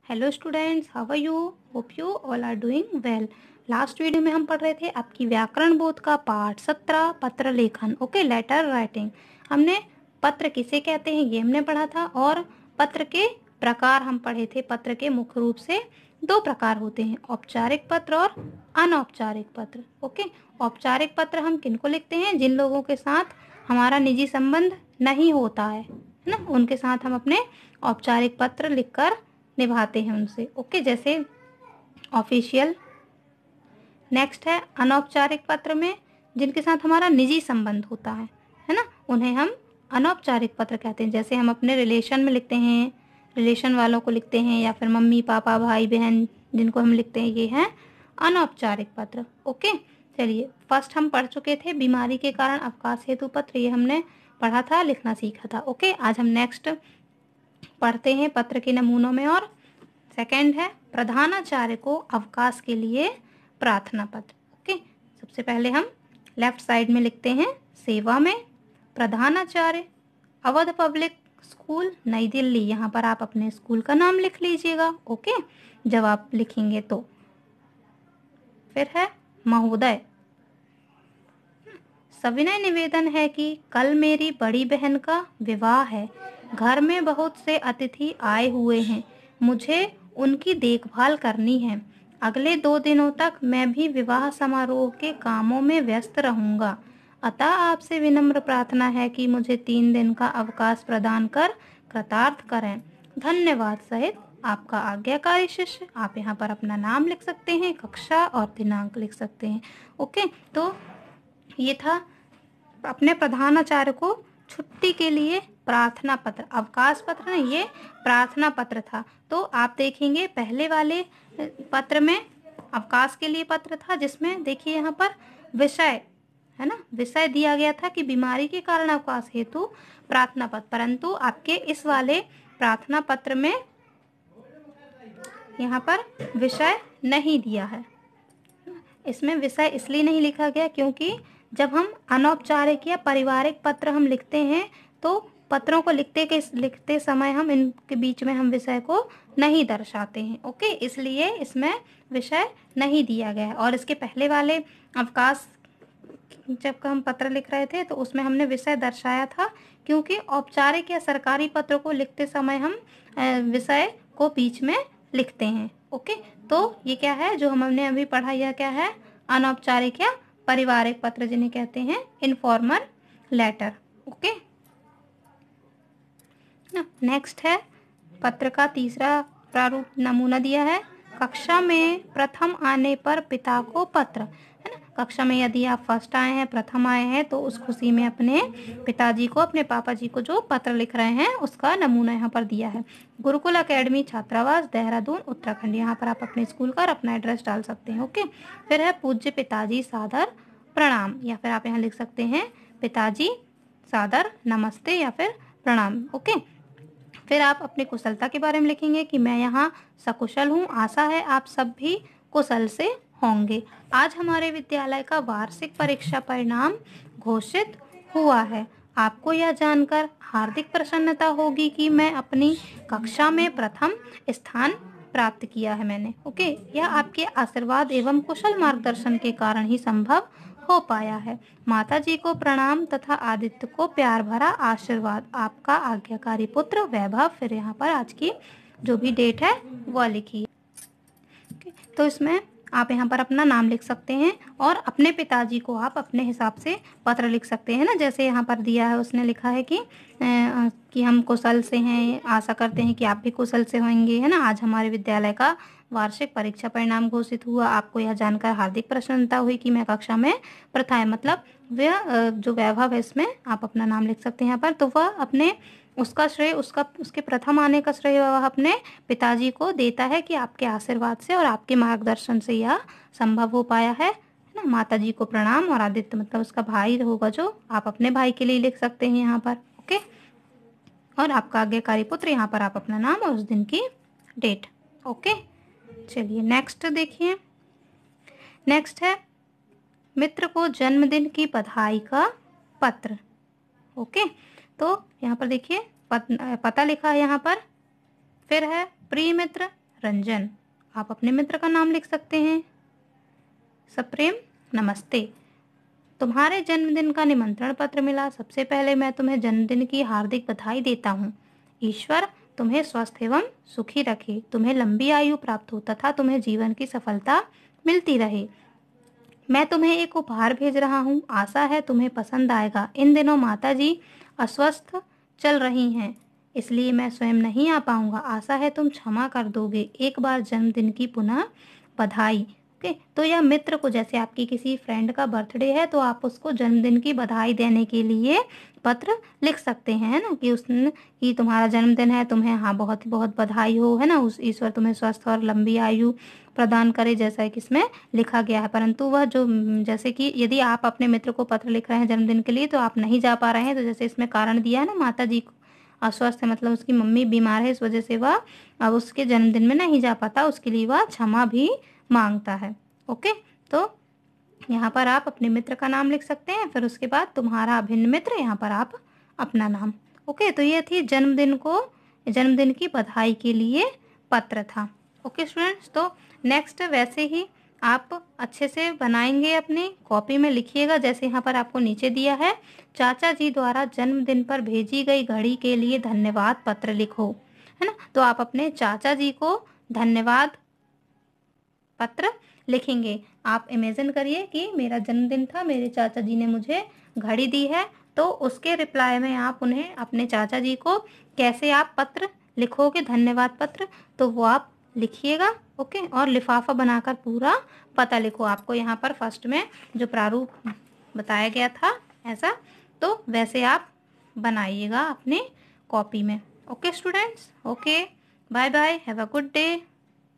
Hello students, how are you? Hope you all are doing well. Last video में हम पढ़ रहे थे आपकी व्याकरण बोध का पाठ 17 पत्र लेखन। Okay, letter writing. हमने पत्र किसे कहते हैं ये हमने पढ़ा था, और पत्र के प्रकार हम पढ़े थे। पत्र के मुख्य रूप से दो प्रकार होते हैं, औपचारिक पत्र और अनौपचारिक पत्र। ओके, औपचारिक पत्र हम किनको लिखते हैं? जिन लोगों के साथ हमारा निजी संबंध नहीं होता है ना, उनके साथ हम अपने औपचारिक पत्र लिखकर निभाते हैं उनसे। ओके, जैसे ऑफिशियल। नेक्स्ट है अनौपचारिक पत्र में जिनके साथ हमारा निजी संबंध होता है ना, उन्हें हम अनौपचारिक पत्र कहते हैं। जैसे हम अपने रिलेशन में लिखते हैं, रिलेशन वालों को लिखते हैं, या फिर मम्मी पापा भाई बहन जिनको हम लिखते हैं, ये हैं अनौपचारिक पत्र। ओके, चलिए फर्स्ट हम पढ़ चुके थे बीमारी के कारण अवकाश हेतु पत्र, ये हमने पढ़ा था, लिखना सीखा था। ओके, आज हम नेक्स्ट पढ़ते हैं पत्र के नमूनों में। और सेकंड है प्रधानाचार्य को अवकाश के लिए प्रार्थना पत्र। ओके, सबसे पहले हम लेफ्ट साइड में लिखते हैं सेवा में प्रधानाचार्य, अवध पब्लिक स्कूल, नई दिल्ली। यहाँ पर आप अपने स्कूल का नाम लिख लीजिएगा। ओके, जब आप लिखेंगे तो। फिर है महोदय, सविनय निवेदन है कि कल मेरी बड़ी बहन का विवाह है। घर में बहुत से अतिथि आए हुए हैं, मुझे उनकी देखभाल करनी है। अगले 2 दिनों तक मैं भी विवाह समारोह के कामों में व्यस्त रहूंगा। अतः आपसे विनम्र प्रार्थना है कि मुझे 3 दिन का अवकाश प्रदान कर कृतार्थ करें। धन्यवाद सहित आपका आज्ञाकारी शिष्य। आप यहाँ पर अपना नाम लिख सकते हैं, कक्षा और दिनांक लिख सकते हैं। ओके, तो ये था अपने प्रधानाचार्य को छुट्टी के लिए प्रार्थना पत्र। अवकाश पत्र नहीं, ये प्रार्थना पत्र था। तो आप देखेंगे पहले वाले पत्र में अवकाश के लिए पत्र था, जिसमें देखिए यहाँ पर विषय है ना, विषय दिया गया था कि बीमारी के कारण अवकाश हेतु प्रार्थना पत्र। परंतु आपके इस वाले प्रार्थना पत्र में यहाँ पर विषय नहीं दिया है। इसमें विषय इसलिए नहीं लिखा गया क्योंकि जब हम अनौपचारिक या पारिवारिक पत्र हम लिखते हैं तो पत्रों को लिखते समय हम इनके बीच में हम विषय को नहीं दर्शाते हैं। ओके, इसलिए इसमें विषय नहीं दिया गया है। और इसके पहले वाले अवकाश जब हम पत्र लिख रहे थे तो उसमें हमने विषय दर्शाया था, क्योंकि औपचारिक या सरकारी पत्र को लिखते समय हम विषय को बीच में लिखते हैं। ओके, तो ये क्या है जो हमने अभी पढ़ा, यह क्या है? अनौपचारिक या पारिवारिक पत्र, जिन्हें कहते हैं इनफॉर्मल लेटर। ओके, नेक्स्ट है पत्र का तीसरा प्रारूप नमूना दिया है। कक्षा में प्रथम आने पर पिता को पत्र, है ना। कक्षा में यदि आप फर्स्ट आए हैं, प्रथम आए हैं, तो उस खुशी में अपने पिताजी को, अपने पापा जी को जो पत्र लिख रहे हैं उसका नमूना यहाँ पर दिया है। गुरुकुल एकेडमी छात्रावास, देहरादून, उत्तराखंड। यहाँ पर आप अपने स्कूल का और अपना एड्रेस डाल सकते हैं। ओके, फिर है पूज्य पिताजी सादर प्रणाम, या फिर आप यहाँ लिख सकते हैं पिताजी सादर नमस्ते या फिर प्रणाम। ओके, फिर आप अपनी कुशलता के बारे में लिखेंगे कि मैं यहाँ सकुशल हूँ, आशा है आप सब भी कुशल से होंगे। आज हमारे विद्यालय का वार्षिक परीक्षा परिणाम घोषित हुआ है। आपको यह जानकर हार्दिक प्रसन्नता होगी कि मैं अपनी कक्षा में प्रथम स्थान प्राप्त किया है मैंने। ओके, यह आपके आशीर्वाद एवं कुशल मार्गदर्शन के कारण ही संभव हो पाया है। माता जी को प्रणाम तथा आदित्य को प्यार भरा आशीर्वाद। आपका आज्ञाकारी पुत्र वैभव। फिर यहाँ पर आज की जो भी डेट है वो लिखी है। तो इसमें आप यहाँ पर अपना नाम लिख सकते हैं और अपने पिताजी को आप अपने हिसाब से पत्र लिख सकते हैं ना। जैसे यहाँ पर दिया है, उसने लिखा है कि हम कुशल से हैं, आशा करते हैं कि आप भी कुशल से होंगे, है ना। आज हमारे विद्यालय का वार्षिक परीक्षा परिणाम घोषित हुआ। आपको यह जानकर हार्दिक प्रसन्नता हुई कि मैं कक्षा में प्रथम, मतलब वह जो वैभव है इसमें आप अपना नाम लिख सकते हैं यहाँ पर। तो वह अपने उसका श्रेय उसके प्रथम आने का श्रेय वह अपने पिताजी को देता है कि आपके आशीर्वाद से और आपके मार्गदर्शन से यह संभव हो पाया है ना। माता जी को प्रणाम, और आदित्य मतलब उसका भाई होगा, जो आप अपने भाई के लिए लिख सकते हैं यहाँ पर। ओके, और आपका आज्ञाकारी पुत्र, यहाँ पर आप अपना नाम और उस दिन की डेट। ओके, चलिए नेक्स्ट देखिए। नेक्स्ट है मित्र को जन्मदिन की बधाई का पत्र। ओके, तो यहाँ पर देखिए पता लिखा है यहाँ पर। फिर है प्रिय मित्र, रंजन। आप अपने मित्र का नाम लिख सकते हैं। सप्रेम नमस्ते, तुम्हारे जन्मदिन का निमंत्रण पत्र मिला। सबसे पहले मैं तुम्हें जन्मदिन की हार्दिक बधाई देता हूँ। ईश्वर तुम्हें स्वस्थ एवं सुखी रखे, तुम्हें लंबी आयु प्राप्त हो तथा तुम्हें जीवन की सफलता मिलती रहे। मैं तुम्हें एक उपहार भेज रहा हूँ, आशा है तुम्हें पसंद आएगा। इन दिनों माता जी अस्वस्थ चल रही हैं, इसलिए मैं स्वयं नहीं आ पाऊंगा। आशा है तुम क्षमा कर दोगे। एक बार जन्मदिन की पुनः बधाई। ओके, तो यह मित्र को, जैसे आपकी किसी फ्रेंड का बर्थडे है तो आप उसको जन्मदिन की बधाई देने के लिए पत्र लिख सकते हैं, है ना, कि उसने कि तुम्हारा जन्मदिन है, तुम्हें हाँ बहुत बहुत बधाई हो, है ना, उस ईश्वर तुम्हें स्वस्थ और लंबी आयु प्रदान करे, जैसा कि इसमें लिखा गया है। परंतु वह जो जैसे कि यदि आप अपने मित्र को पत्र लिख रहे हैं जन्मदिन के लिए तो आप नहीं जा पा रहे हैं, तो जैसे इसमें कारण दिया है ना, माता जी अस्वस्थ है, मतलब उसकी मम्मी बीमार है, इस वजह से वह अब उसके जन्मदिन में नहीं जा पाता, उसके लिए वह क्षमा भी मांगता है। ओके, तो यहाँ पर आप अपने मित्र का नाम लिख सकते हैं, फिर उसके बाद तुम्हारा अभिन्न मित्र, यहाँ पर आप अपना नाम। ओके, तो ये थी जन्मदिन की बधाई के लिए पत्र था। ओके स्टूडेंट्स, तो नेक्स्ट वैसे ही आप अच्छे से बनाएंगे, अपनी कॉपी में लिखिएगा। जैसे यहाँ पर आपको नीचे दिया है, चाचा जी द्वारा जन्मदिन पर भेजी गई घड़ी के लिए धन्यवाद पत्र लिखो, है ना। तो आप अपने चाचा जी को धन्यवाद पत्र लिखेंगे। आप इमेजिन करिए कि मेरा जन्मदिन था, मेरे चाचा जी ने मुझे घड़ी दी है, तो उसके रिप्लाई में आप उन्हें, अपने चाचा जी को कैसे आप पत्र लिखोगे, धन्यवाद पत्र, तो वो आप लिखिएगा। ओके, और लिफाफा बनाकर पूरा पता लिखो। आपको यहाँ पर फर्स्ट में जो प्रारूप बताया गया था ऐसा, तो वैसे आप बनाइएगा अपने कॉपी में। Okay students, okay, bye bye, have a good day.